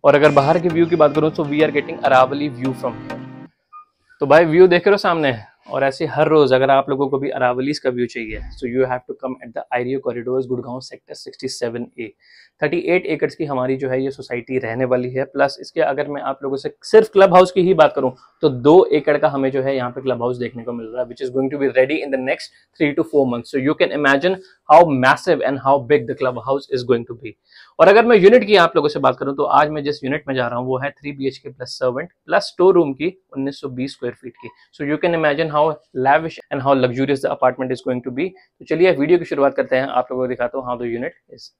और अगर बाहर के व्यू की बात करूं तो we are getting Aravalli view from here. तो भाई व्यू देख रहे हो सामने, और ऐसे हर रोज अगर आप लोगों को भी अरावलीज का व्यू चाहिए so you have to come at the Ireo corridors, Gurgaon sector 67A। 38 एकड़ की हमारी जो है ये सोसाइटी रहने वाली है। प्लस इसके अगर मैं आप लोगों से सिर्फ क्लब हाउस की ही बात करूं तो 2 एकड़ का हमें जो है यहाँ पे क्लब हाउस देखने को मिल रहा है, which is going to be ready in the next 3 to 4 months। So you can imagine how massive and how big the club house is going to be. और अगर मैं यूनिट की आप लोगों से बात करूं तो आज मैं जिस यूनिट में जा रहा हूं वो है 3 BHK plus servant plus store room की 1920 स्क्वायर फीट की। So you can imagine how lavish and how luxurious the apartment is going to be. तो चलिए वीडियो की शुरुआत करते हैं, आप लोगों को दिखाता हूँ हाउ द यूनिट इज।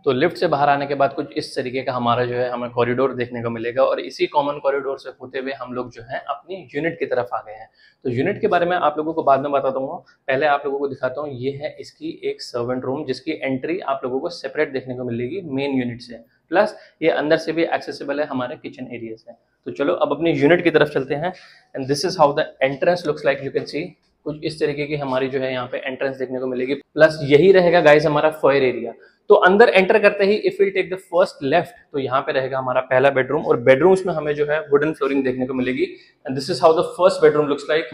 तो लिफ्ट से बाहर आने के बाद कुछ इस तरीके का हमारा जो है हमें कॉरिडोर देखने को मिलेगा, और इसी कॉमन कॉरिडोर से होते हुए हम लोग जो है अपनी यूनिट की तरफ आ गए हैं। तो यूनिट के बारे में आप लोगों को बाद में बताता हूँ, पहले आप लोगों को दिखाता हूँ ये है इसकी एक सर्वेंट रूम, जिसकी एंट्री आप लोगों को सेपरेट देखने को मिलेगी मेन यूनिट से। प्लस ये अंदर से भी एक्सेसिबल है हमारे किचन एरिया से। तो चलो अब अपनी यूनिट की तरफ चलते हैं, and this is how the entrance looks like. You can सी कुछ इस तरीके की हमारी जो है यहाँ पे एंट्रेंस देखने को मिलेगी। प्लस यही रहेगा गाइस हमारा फॉयर एरिया। तो अंदर एंटर करते ही if will take the first left तो यहाँ पे रहेगा हमारा पहला बेडरूम, और बेडरूम्स में हमें जो है वुडन फ्लोरिंग देखने को मिलेगी, and this is how the first bedroom looks like.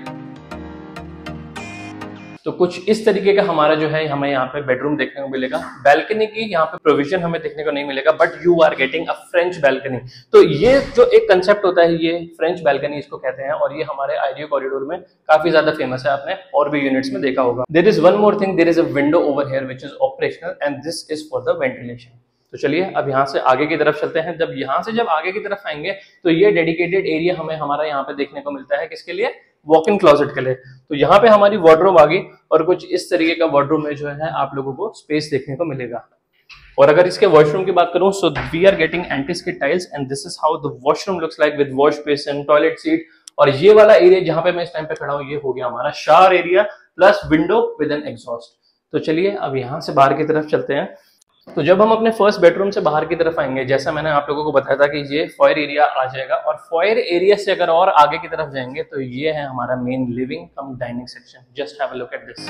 तो कुछ इस तरीके का हमारा जो है हमें यहाँ पे बेडरूम देखने को मिलेगा। बैल्कनी की यहाँ पे प्रोविजन हमें देखने को नहीं मिलेगा, but you are getting a French balcony. तो ये जो एक कंसेप्ट होता है ये फ्रेंच बैल्कनी इसको कहते हैं, और ये हमारे आइडियो कॉरिडोर में काफी ज्यादा फेमस है, आपने और भी यूनिट्स में देखा होगा। There is one more thing, there is a window over here which is operational, and this is for the ventilation. तो चलिए अब यहाँ से आगे की तरफ चलते हैं। जब आगे की तरफ आएंगे तो ये डेडिकेटेड एरिया हमें हमारा यहाँ पे देखने को मिलता है, किसके लिए? वॉक इन क्लोजेट के लिए। तो यहाँ पे हमारी वार्डरोब आ गई, और कुछ इस तरीके का वार्डरोब में जो है आप लोगों को स्पेस देखने को मिलेगा। और अगर इसके वॉशरूम की बात करूं so we are getting anti-skid tiles, and this is how the washroom looks like with wash basin, toilet seat. और ये वाला एरिया जहां पे मैं इस टाइम पे खड़ा हूं ये हो गया हमारा shower area plus window with an exhaust. तो चलिए अब यहाँ से बाहर की तरफ चलते हैं। तो जब हम अपने फर्स्ट बेडरूम से बाहर की तरफ आएंगे, जैसा मैंने आप लोगों को बताया था कि ये फॉयर एरिया आ जाएगा, और फॉयर एरिया से अगर और आगे की तरफ जाएंगे तो ये है हमारा main living cum dining section. Just have a look at this.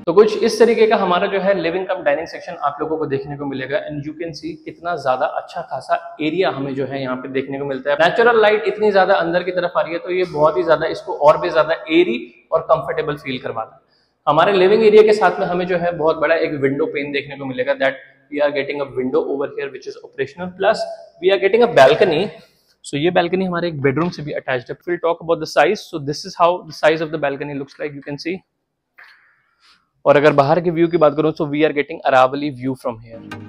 तो कुछ इस तरीके का हमारा जो है लिविंग कम डाइनिंग सेक्शन आप लोगों को देखने को मिलेगा, एंड यू कैन सी कितना ज्यादा अच्छा खासा एरिया हमें जो है यहाँ पे देखने को मिलता है। नेचुरल लाइट इतनी ज्यादा अंदर की तरफ आ रही है तो ये बहुत ही ज्यादा इसको और भी ज्यादा एरी और कंफर्टेबल फील करवाता है। हमारे लिविंग एरिया के साथ में हमें जो है बहुत बड़ा एक विंडो पेन देखने को मिलेगा, that we are getting a window over here which is operational, plus we are getting a balcony. So ये बैल्कनी हमारे एक बेडरूम से भी अटैच्ड है। Will talk about the size. So this is how the size of the balcony looks like, you can see. और अगर बाहर के व्यू की बात करूं तो we are getting Aravalli view from here.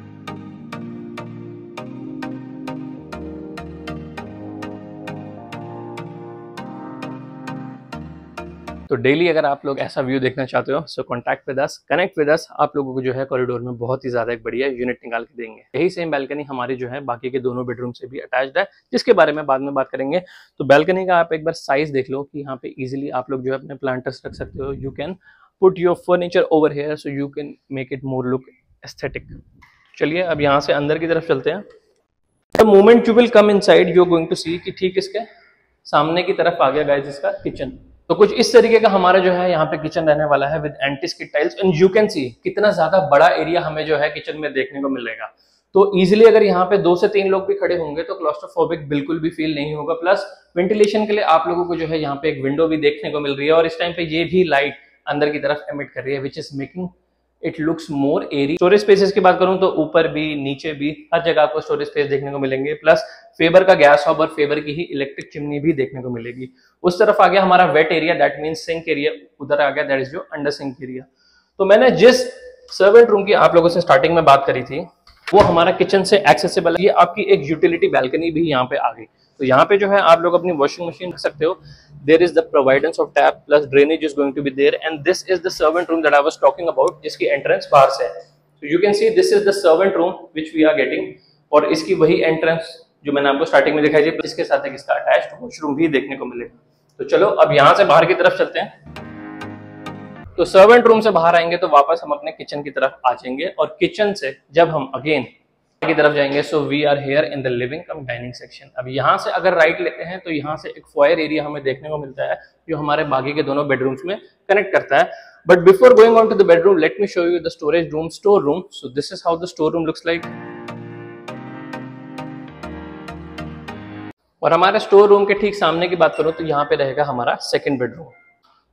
तो डेली अगर आप लोग ऐसा व्यू देखना चाहते हो so contact with us, connect with us. आप लोगों को जो है कॉरिडोर में बहुत ही ज्यादा एक बढ़िया यूनिट निकाल के देंगे। यही सेम बैल्कनी हमारी जो है बाकी के दोनों बेडरूम से भी अटैच्ड है, जिसके बारे में बाद में बात करेंगे। तो बैल्कनी का आप एक बार साइज देख लो कि यहाँ पे इजिली आप लोग जो है अपने प्लांटर्स रख सकते हो। You can put your furniture over here so you can make it more look aesthetic. चलिए अब यहाँ से अंदर की तरफ चलते हैं। The moment you will come inside you are going to see कि ठीक इसके सामने की तरफ आ गया गाइस इसका किचन। तो कुछ इस तरीके का हमारा जो है यहाँ पे किचन रहने वाला है with anti-skid tiles, and you can सी कितना ज्यादा बड़ा एरिया हमें जो है किचन में देखने को मिलेगा। तो इजीली अगर यहाँ पे 2 से 3 लोग भी खड़े होंगे तो क्लॉस्ट्रोफोबिक बिल्कुल भी फील नहीं होगा। प्लस वेंटिलेशन के लिए आप लोगों को जो है यहाँ पे एक विंडो भी देखने को मिल रही है, और इस टाइम पे ये भी लाइट अंदर की तरफ एमिट कर रही है, which is making it looks more airy. Storage spaces की बात करूं तो ऊपर भी नीचे भी हर जगह आपको स्टोरेज स्पेस देखने को मिलेंगे। प्लस फेबर का गैस हॉब और फेबर की ही इलेक्ट्रिक चिमनी भी देखने को मिलेगी। उस तरफ आ गया हमारा wet area, that means sink area. उधर आ गया दैट इज जो अंडर सिंक एरिया। तो मैंने जिस सर्वेंट रूम की आप लोगों से स्टार्टिंग में बात करी थी वो हमारा किचन से एक्सेसिबल है। ये आपकी एक यूटिलिटी बैल्कनी भी यहाँ पे आ गई। तो यहाँ पे जो है आप लोग अपनी वॉशिंग मशीन रख सकते हो। There is the providence of tap plus drainage is going to be there, and this is the servant room that I was talking about, जिसकी entrance बाहर से है। So you can see this is the servant room which we are getting, और इसकी वही entrance जो मैंने आपको स्टार्टिंग में दिखाई थी, इसके साथ एक इसका अटैच्ड वॉशरूम भी देखने को मिलेगा। तो चलो अब यहाँ से बाहर की तरफ चलते हैं। तो सर्वेंट रूम से बाहर आएंगे तो वापस हम अपने किचन की तरफ आ जाएंगे, और किचन से जब हम अगेन की तरफ जाएंगे so we are here in the living cum dining section. अब यहाँ से अगर राइट लेते हैं तो यहाँ से एक फॉयर एरिया हमें देखने को मिलता है जो हमारे बाकी के दोनों बेडरूम्स में कनेक्ट करता है। But before going on to the bedroom, let me show you the storage room, store room. So this is how the store room looks like. और हमारे स्टोर रूम के ठीक सामने की बात करूं तो यहाँ पे रहेगा हमारा सेकंड बेडरूम।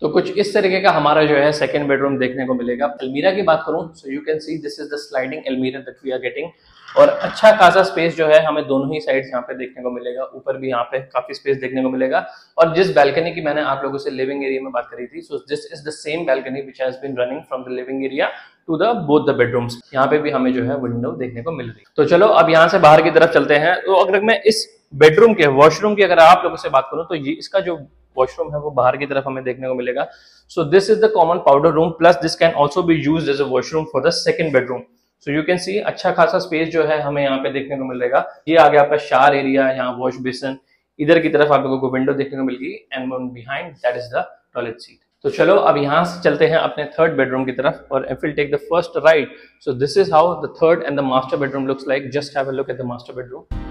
तो कुछ इस तरीके का हमारा जो है सेकंड बेडरूम देखने को मिलेगा। अलमीरा की बात करूं, सो you can see this is the sliding अलमीरा दैट वी आर गेटिंग। और अच्छा खासा स्पेस जो है हमें दोनों ही साइड्स यहाँ पे देखने को मिलेगा। ऊपर भी यहाँ पे काफी स्पेस देखने को मिलेगा। और जिस बैल्कनी की मैंने आप लोगों से लिविंग एरिया में बात करी थी, so this is the same balcony which has been running from the living area to the both the bedrooms. यहाँ पे भी हमें जो है विंडो देखने को मिल रही है। तो चलो अब यहाँ से बाहर की तरफ चलते हैं। तो अगर मैं इस बेडरूम के वॉशरूम की अगर आप लोगों से बात करूं तो ये इसका जो वॉशरूम है वो बाहर की तरफ हमें देखने को मिलेगा। So this is the common powder room, plus this can also be used as a washroom for the second bedroom. So you can see अच्छा खासा स्पेस जो है हमें यहाँ पे देखने को मिलेगा। ये आ गया आपका शावर एरिया, यहाँ वॉश बेसिन, इधर की तरफ आप लोगों को विंडो देखने को मिलेगी and behind that is the toilet seat. तो चलो अब यहाँ से चलते हैं अपने थर्ड बेडरूम की तरफ और if will take the first right, so this is how the third and the master bedroom looks like. Just have a look at the master bedroom.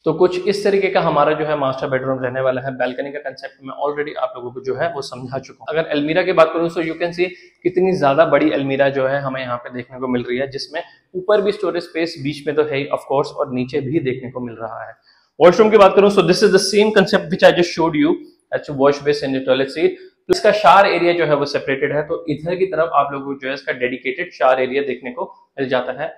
तो कुछ इस तरीके का हमारा जो है मास्टर बेडरूम रहने वाला है। बैल्कनी का कंसेप्ट मैं ऑलरेडी आप लोगों को जो है वो समझा चुका हूँ। अगर अलमीरा की बात करूँ, सो यू कैन सी कितनी ज्यादा बड़ी अलमीरा जो है हमें यहाँ पे देखने को मिल रही है, जिसमें ऊपर भी स्टोरेज स्पेस बीच में तो है ऑफ कोर्स और नीचे भी देखने को मिल रहा है। वॉशरूम की बात करूँ, so this is the same concept which I just showed you as wash basin and toilet seat. इसका शावर एरिया जो है वो सेपरेटेड है, तो इधर की तरफ आप लोगों को जो है इसका डेडिकेटेड शावर एरिया देखने को मिल जाता है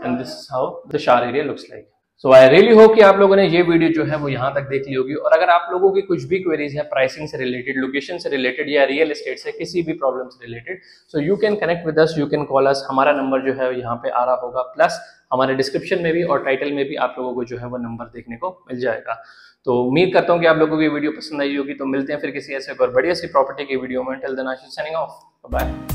and this is how the shower area looks like. So I really hope कि आप लोगों ने ये वीडियो जो है वो यहाँ तक देख ली होगी। और अगर आप लोगों की कुछ भी क्वेरीज है प्राइसिंग से रिलेटेड, लोकेशन से रिलेटेड या रियल एस्टेट से किसी भी प्रॉब्लम से related, so you can connect with us, you can call अस। हमारा नंबर जो है यहाँ पे आ रहा होगा, प्लस हमारे डिस्क्रिप्शन में भी और टाइटल में भी आप लोगों को जो है वो नंबर देखने को मिल जाएगा। तो उम्मीद करता हूँ कि आप लोगों को ये वीडियो पसंद आई होगी। तो मिलते हैं फिर किसी ऐसे और बढ़िया सी प्रॉपर्टी की वीडियो में। Till then I am signing off, bye.